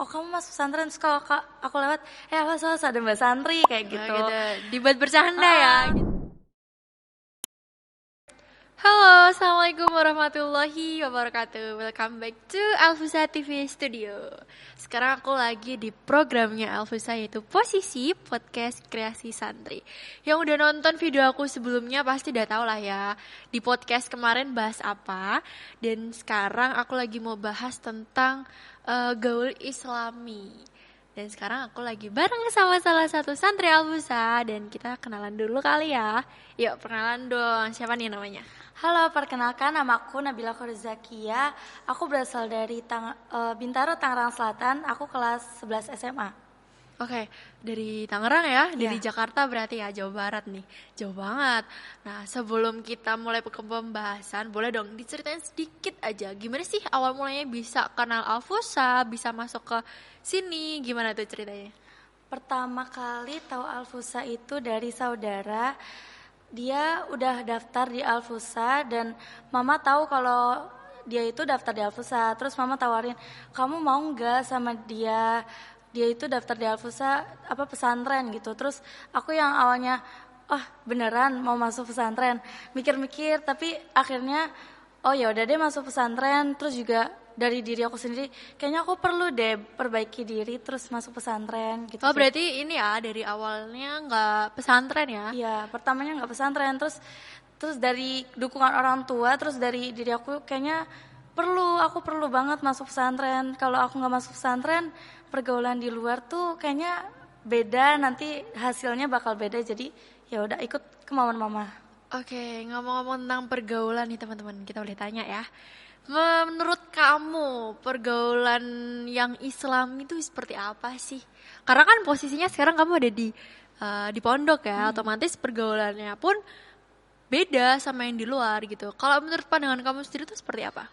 oh kamu masuk pesantren, terus kalau aku lewat, awas ada Mbak Santri kayak gitu. Gitu. Dibuat bercanda ya. Halo, assalamualaikum warahmatullahi wabarakatuh. Welcome back to Alfusa TV Studio. Sekarang aku lagi di programnya Alfusa, yaitu Posisi Podcast Kreasi Santri. Yang udah nonton video aku sebelumnya pasti udah tau lah ya, di podcast kemarin bahas apa. Dan sekarang aku lagi mau bahas tentang gaul Islami. Dan sekarang aku lagi bareng sama salah satu santri Alfusa, dan kita kenalan dulu kali ya. Yuk perkenalan dong, siapa nih namanya? Halo, perkenalkan nama aku Nabila Khorizakia. Aku berasal dari Bintaro, Tangerang Selatan. Aku kelas 11 SMA. Oke, dari Tangerang ya, dari Ya. Jakarta berarti ya, Jawa Barat nih. Jauh banget. Nah, sebelum kita mulai ke pembahasan, boleh dong diceritain sedikit aja gimana sih awal mulanya bisa kenal Alfusa, bisa masuk ke sini, gimana tuh ceritanya? Pertama kali tahu Alfusa itu dari saudara. Dia udah daftar di Alfusa dan mama tahu kalau dia itu daftar di Alfusa. Terus mama tawarin, kamu mau nggak sama dia? Dia itu daftar di Alfusa pesantren gitu. Terus aku yang awalnya, beneran mau masuk pesantren. Mikir-mikir tapi akhirnya oh ya udah deh masuk pesantren. Terus juga dari diri aku sendiri, kayaknya aku perlu deh perbaiki diri terus masuk pesantren gitu. Oh, berarti ini ya dari awalnya nggak pesantren ya? Iya, pertamanya nggak pesantren, terus dari dukungan orang tua, terus dari diri aku kayaknya aku perlu banget masuk pesantren. Kalau aku nggak masuk pesantren, pergaulan di luar tuh kayaknya beda, nanti hasilnya bakal beda. Jadi ya udah ikut kemauan mama. Oke, ngomong-ngomong tentang pergaulan nih teman-teman, kita boleh tanya ya. Menurut kamu, pergaulan yang Islam itu seperti apa sih? Karena kan posisinya sekarang kamu ada di pondok ya, otomatis pergaulannya pun beda sama yang di luar gitu. Kalau menurut pandangan kamu sendiri itu seperti apa?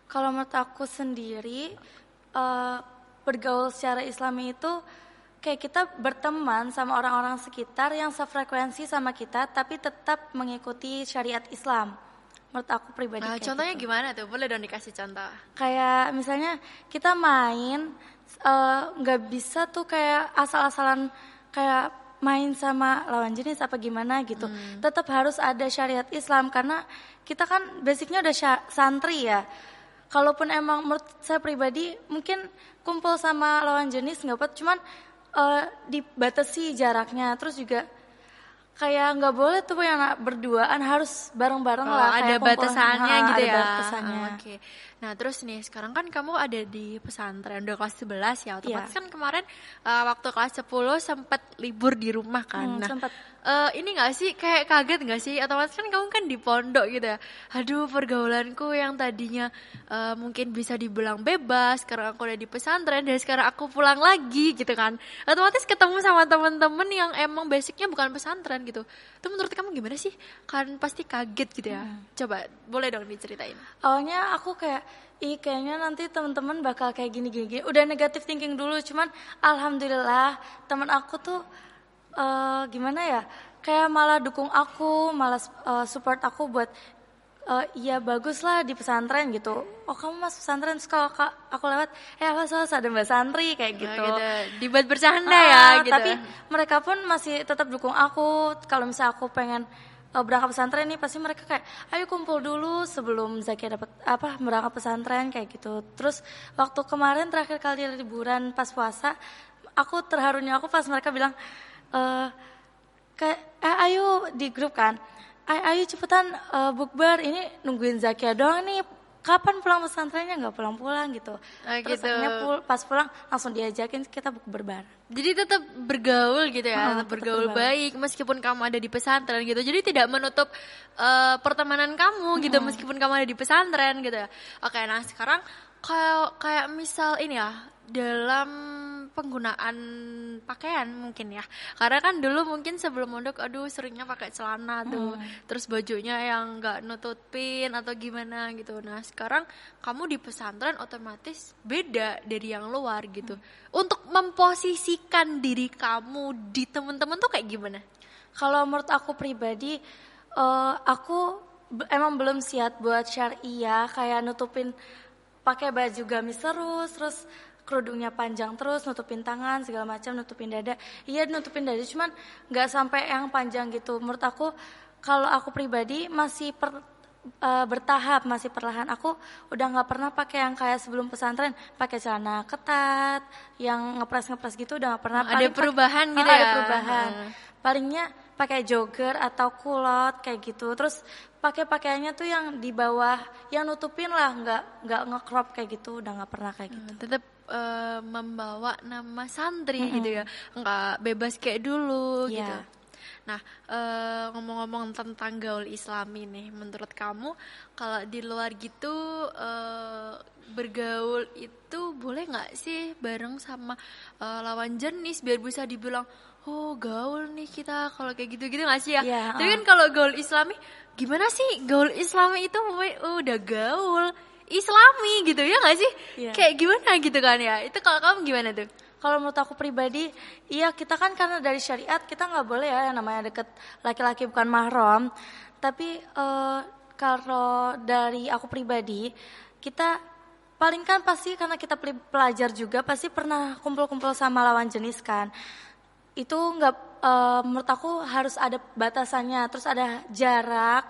Kalau menurut aku sendiri, bergaul secara Islami itu kayak kita berteman sama orang-orang sekitar yang sefrekuensi sama kita, tapi tetap mengikuti syariat Islam. Menurut aku pribadi Nah, kayak contohnya gitu. gimana tuh? Boleh dong dikasih contoh. Kayak misalnya kita main, nggak bisa tuh kayak asal-asalan kayak main sama lawan jenis apa gimana gitu. Tetap harus ada syariat Islam karena kita kan basicnya udah santri ya. Kalaupun emang menurut saya pribadi mungkin kumpul sama lawan jenis nggak apa, cuman dibatasi jaraknya. Terus juga kayak nggak boleh tuh yang berduaan, harus bareng-bareng lah. Ada Kayak kumpulan. batasannya gitu Ada ya. batasannya. Oke. Nah, terus nih sekarang kan kamu ada di pesantren udah kelas 11 ya. Otomatis Iya. kan kemarin waktu kelas 10 sempat libur di rumah kan. Nah, Sempet. ini gak sih kayak kaget gak sih? Otomatis kan kamu kan di pondok gitu ya. Aduh, pergaulanku yang tadinya mungkin bisa dibilang bebas, sekarang aku udah di pesantren dan sekarang aku pulang lagi gitu kan. Otomatis ketemu sama temen-temen yang emang basicnya bukan pesantren gitu. Itu menurut kamu gimana sih? Kan pasti kaget gitu ya. Coba boleh dong diceritain. Awalnya aku kayak, kayaknya nanti teman-teman bakal kayak gini. Udah negatif thinking dulu, cuman alhamdulillah teman aku tuh gimana ya? Kayak malah dukung aku, malah support aku buat iya bagus lah di pesantren gitu. Oh kamu masuk pesantren, terus kalau aku lewat, awas ada Mbak Santri kayak gitu. Gitu. Dibuat bercanda ya gitu. Tapi mereka pun masih tetap dukung aku. Kalau misalnya aku pengen berangkat pesantren nih, pasti mereka kayak ayo kumpul dulu sebelum Zakia dapat berangkat pesantren kayak gitu. Terus waktu kemarin terakhir kali liburan pas puasa, aku terharunya aku pas mereka bilang kayak ayo di grup kan, ayo cepetan bukber, ini nungguin Zakia doang nih, kapan pulang pesantrennya, nggak pulang-pulang gitu. Terus gitu. akhirnya pas pulang langsung diajakin kita bukber bareng. Jadi tetap bergaul gitu ya, tetap Tetap bergaul bergaul. baik meskipun kamu ada di pesantren gitu. Jadi tidak menutup pertemanan kamu gitu meskipun kamu ada di pesantren gitu ya. Oke, nah sekarang kayak misal ini ya, dalam penggunaan pakaian mungkin ya. Karena kan dulu mungkin sebelum mondok aduh seringnya pakai celana tuh. Terus bajunya yang enggak nutupin atau gimana gitu. Nah, sekarang kamu di pesantren otomatis beda dari yang luar gitu. Untuk memposisikan diri kamu di teman-teman tuh kayak gimana? Kalau menurut aku pribadi, aku emang belum siap buat syariah, kayak nutupin pakai baju gamis terus kerudungnya panjang terus, nutupin tangan segala macam, nutupin dada. Iya nutupin dada, cuman nggak sampai yang panjang gitu. Menurut aku kalau aku pribadi masih bertahap, masih perlahan. Aku udah nggak pernah pakai yang kayak sebelum pesantren, pakai celana ketat, yang ngepres gitu udah nggak pernah. Ada perubahan gitu ya? Ada perubahan. Palingnya pakai jogger atau kulot kayak gitu. Terus pakai pakaiannya tuh yang di bawah, yang nutupin lah, nggak nge-crop kayak gitu, udah nggak pernah kayak gitu. Tetap membawa nama santri gitu ya, nggak bebas kayak dulu gitu. Nah, ngomong-ngomong tentang gaul Islami nih, menurut kamu kalau di luar gitu bergaul itu boleh nggak sih bareng sama lawan jenis biar bisa dibilang oh gaul nih kita kalau kayak gitu-gitu nggak sih ya? Tapi kan kalau gaul Islami gimana sih gaul Islami itu udah gaul Islami gitu ya nggak sih? Kayak gimana gitu kan ya? Itu kalau kamu gimana tuh? Kalau menurut aku pribadi, iya kita kan karena dari syariat kita nggak boleh ya yang namanya deket laki-laki bukan mahram. Tapi kalau dari aku pribadi, kita paling kan pasti karena kita pelajar juga pasti pernah kumpul-kumpul sama lawan jenis kan. Itu nggak, menurut aku harus ada batasannya, terus ada jarak.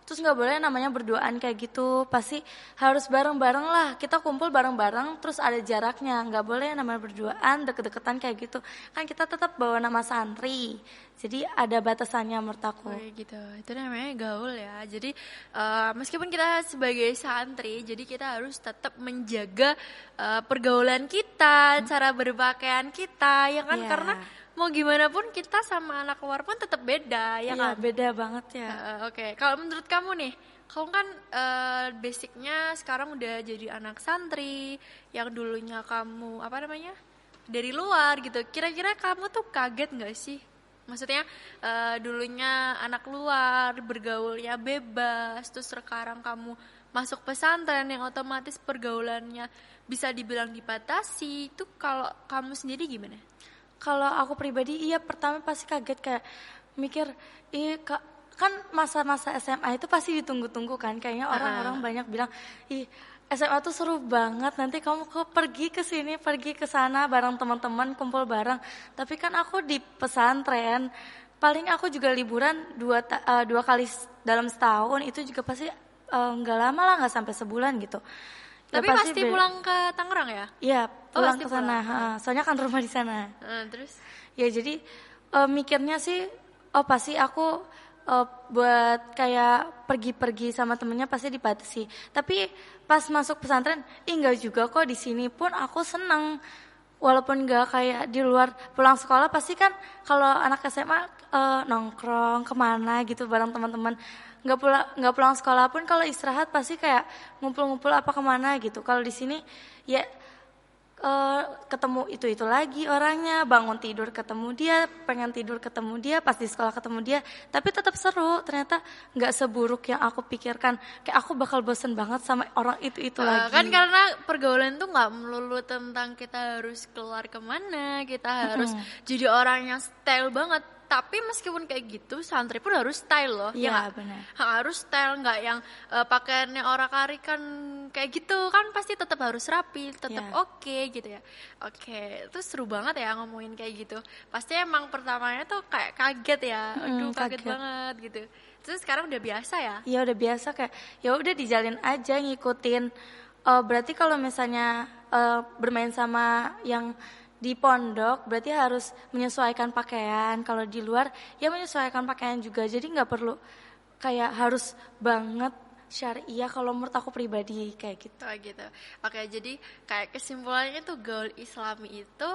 Terus nggak boleh namanya berduaan kayak gitu, pasti harus bareng-bareng lah, kita kumpul bareng-bareng terus ada jaraknya, nggak boleh namanya berduaan deket-deketan kayak gitu, kan kita tetap bawa nama santri, jadi ada batasannya menurut aku. Gitu, itu namanya gaul ya, jadi meskipun kita sebagai santri, jadi kita harus tetap menjaga pergaulan kita, cara berpakaian kita, ya kan, karena mau gimana pun kita sama anak luar pun tetap beda, ya kan? Beda banget ya. Oke. Kalau menurut kamu nih, kamu kan basicnya sekarang udah jadi anak santri, yang dulunya kamu dari luar gitu. Kira-kira kamu tuh kaget nggak sih? Maksudnya dulunya anak luar, bergaulnya bebas, terus sekarang kamu masuk pesantren yang otomatis pergaulannya bisa dibilang dibatasi. Itu kalau kamu sendiri gimana? Kalau aku pribadi iya pertama pasti kaget kayak mikir kan masa-masa SMA itu pasti ditunggu-tunggu kan, kayaknya orang-orang banyak bilang SMA tuh seru banget, nanti kamu pergi ke sini pergi ke sana bareng teman-teman kumpul bareng. Tapi kan aku di pesantren paling aku juga liburan dua kali dalam setahun, itu juga pasti nggak lama lah, nggak sampai sebulan gitu. Tapi pasti pulang ke Tangerang ya? Iya, pulang ke sana. Soalnya kan rumah di sana. Terus? Ya jadi mikirnya sih, pasti aku buat kayak pergi-pergi sama temennya pasti dibatasi. Tapi pas masuk pesantren, enggak juga kok, di sini pun aku seneng. Walaupun enggak kayak di luar, pulang sekolah pasti kan kalau anak SMA nongkrong kemana gitu bareng teman-teman. Nggak pulang sekolah pun kalau istirahat pasti kayak ngumpul-ngumpul apa kemana gitu. Kalau di sini ya ketemu itu lagi orangnya, bangun tidur ketemu dia, pengen tidur ketemu dia, pas di sekolah ketemu dia, tapi tetap seru. Ternyata nggak seburuk yang aku pikirkan, kayak aku bakal bosen banget sama orang itu lagi. Kan karena pergaulan tuh nggak melulu tentang kita harus keluar kemana, kita harus jadi orang yang style banget. Tapi meskipun kayak gitu, santri pun harus style loh. Iya benar. Harus style, nggak yang pakaiannya orang karikan kayak gitu kan, pasti tetap harus rapi, tetap oke gitu ya. Oke, itu seru banget ya ngomongin kayak gitu. Pasti emang pertamanya tuh kayak kaget ya, aduh kaget banget gitu. Terus sekarang udah biasa ya? Iya udah biasa, kayak ya udah dijalin aja ngikutin. Berarti kalau misalnya bermain sama yang di pondok berarti harus menyesuaikan pakaian, kalau di luar ya menyesuaikan pakaian juga, jadi nggak perlu kayak harus banget syariah kalau menurut aku pribadi kayak gitu. Oke, jadi kayak kesimpulannya tuh gaul Islami itu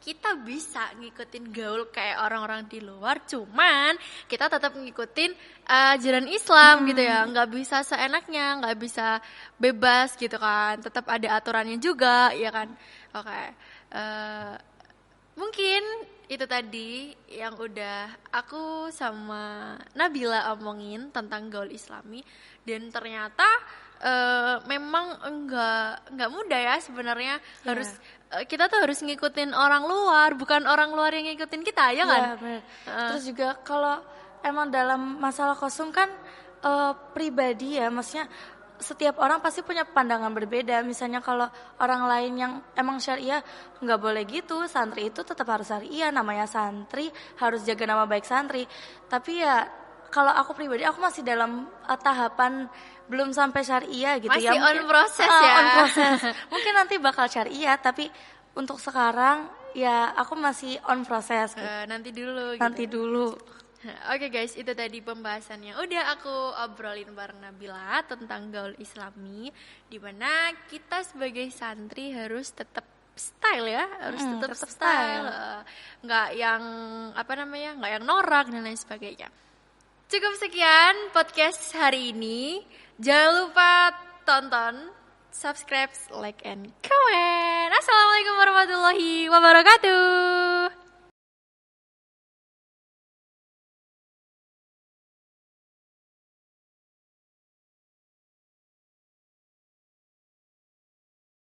kita bisa ngikutin gaul kayak orang-orang di luar, cuman kita tetap ngikutin ajaran Islam gitu ya, nggak bisa seenaknya, nggak bisa bebas gitu kan, tetap ada aturannya juga ya kan. Oke. Mungkin itu tadi yang udah aku sama Nabila omongin tentang gaul Islami, dan ternyata memang enggak mudah ya sebenarnya. Harus kita tuh harus ngikutin orang luar, bukan orang luar yang ngikutin kita, ya kan? Bener. Terus juga kalau emang dalam masalah kostum kan pribadi ya, maksudnya setiap orang pasti punya pandangan berbeda. Misalnya kalau orang lain yang emang syariah nggak boleh gitu, santri itu tetap harus syariah, namanya santri harus jaga nama baik santri. Tapi ya kalau aku pribadi aku masih dalam tahapan belum sampai syariah gitu. Masih ya mungkin, on proses ya. On proses. Mungkin nanti bakal syariah, tapi untuk sekarang ya aku masih on proses gitu. Nanti dulu gitu. Nanti dulu. Oke guys, itu tadi pembahasannya. Udah aku obrolin bareng Nabila tentang gaul islami, dimana kita sebagai santri harus tetap style ya, harus tetap style. Nggak yang nggak yang norak dan lain sebagainya. Cukup sekian podcast hari ini. Jangan lupa tonton, subscribe, like, and comment. Assalamualaikum warahmatullahi wabarakatuh.